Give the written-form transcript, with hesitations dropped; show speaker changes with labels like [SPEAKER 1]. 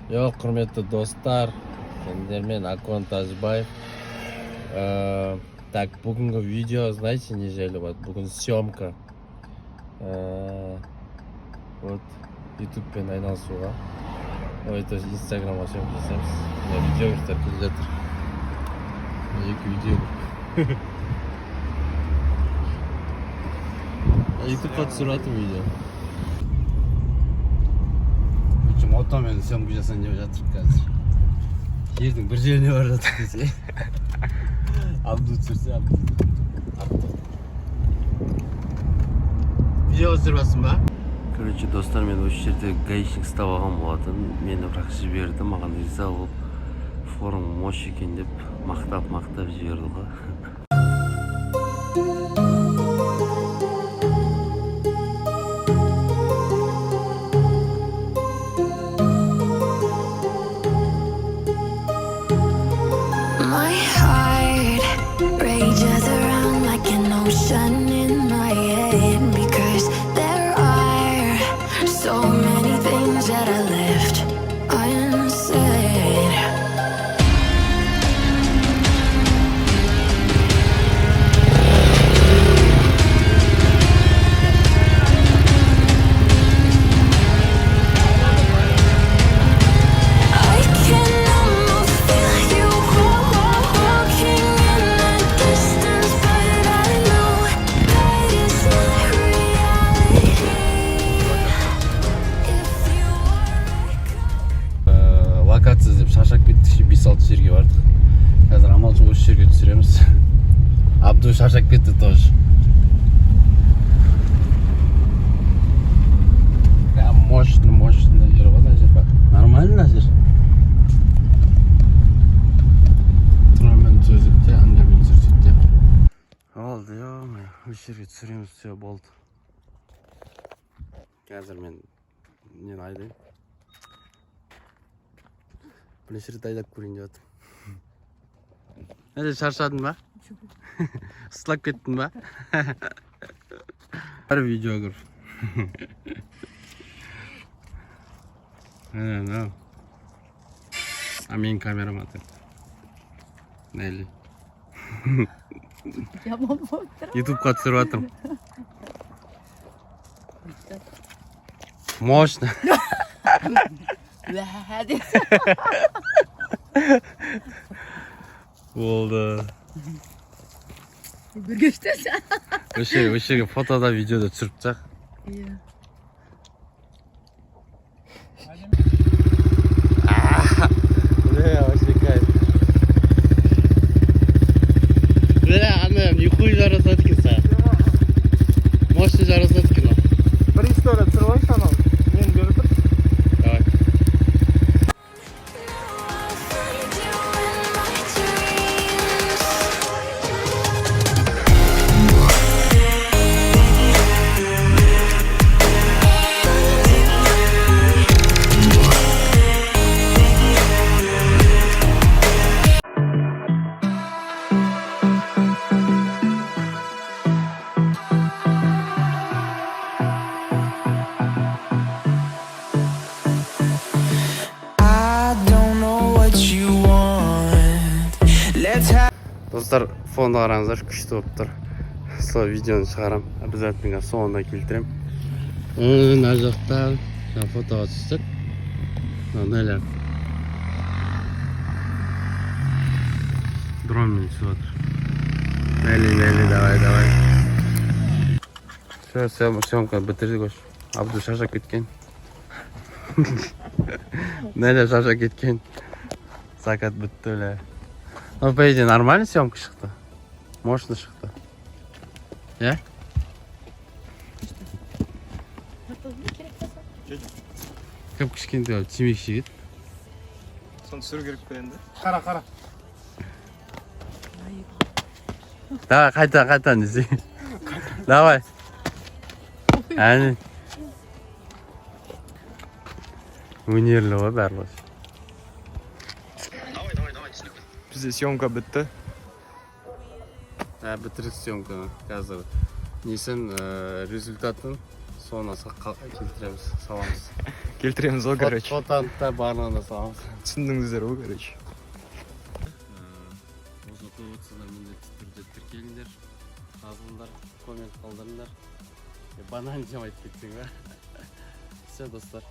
[SPEAKER 1] Yok, құрметті достар, мен Акон Тажбаев. Так, бүгінгі видео, знаете, не жайлы болады. Бүгін съемка. Вот, YouTube-пен айналысуға. Ой, то есть Instagram-ға съемка жасаймыз. Видеографтар келіп жатыр. Екі видео. YouTube-қа түсіріп жатыр видео. Мотомен съемка жасайын деп жатыр қазір. Жердің бір жеріне бар жатыр десе. Абду түсірсе, Абду. Видео түсірбасың ба? Короче, достар, мен осы жерде гаишник ұстап алған болатын. Мені бірақ жіберді, маған риза болып. Форум мош екен деп мақтап жіберді ғой. Шаршап кеттік, 5-6 жерге бардық. Қазір амалшы осы жерге түсіреміз. Абду шаршап кетті тоже. Мощный жер ғой, мына жер. Нормально жер. Тұрамен сөзіп те, андармен сөзіп те. Болды, осы жерге түсіреміз, все болды. Қазір мен нені айдайым. Бірінші рет айдап көрейін деп жатырмын. Әлде шаршадың ба? Ысылап кеттің ба? Бір видео көр. А менің камерам атыр. Нәлі. Ютубқа түсіріп жатырмын. Мощно. Болды. Өшеге фотода, видеода түсіріп тақ. Нихуй жарасады екен саған. Мощный жарасады екен.
[SPEAKER 2] Бір история түсіріп алайын анау. Мен беріп тұр.
[SPEAKER 1] Давай. Достар, фонды қараңыздар, күшті болып тұр. Сол видеоны шығарам, обязательно соңында келтірем. Мына жақта фотоға түстік. Нәлі. Дронмен түсіп отыр. Нәлі, давай. Съемка бітірдік өш. Абду шаршап кеткен. Нәлі шаршап кеткен. Закат бітті өлі. Ну, по идее, нормально съемка шықты. Мощно шықты. Я? Көп кішкентай темекі шегеді.
[SPEAKER 2] Соны түсіру керек пе енді? Қара.
[SPEAKER 1] Давай, қайтан десе. Давай. Әне. Өнерлі ғой барлығы.
[SPEAKER 2] Бізде съемка бітті.
[SPEAKER 1] Бітірік съемканы қазір. Несін результатын соны келтіреміз, саламыз.
[SPEAKER 2] Келтіреміз ғой, короче.
[SPEAKER 1] Фотоны да барлығына саламыз.
[SPEAKER 2] Түсіндіңіздер ғой, короче.
[SPEAKER 1] Осы отсыздар міндетті түрде тіркеліңдер, жазылыңдар, коммент қалдырыңдар. Банан жамайып кетсең ба? Все, достар.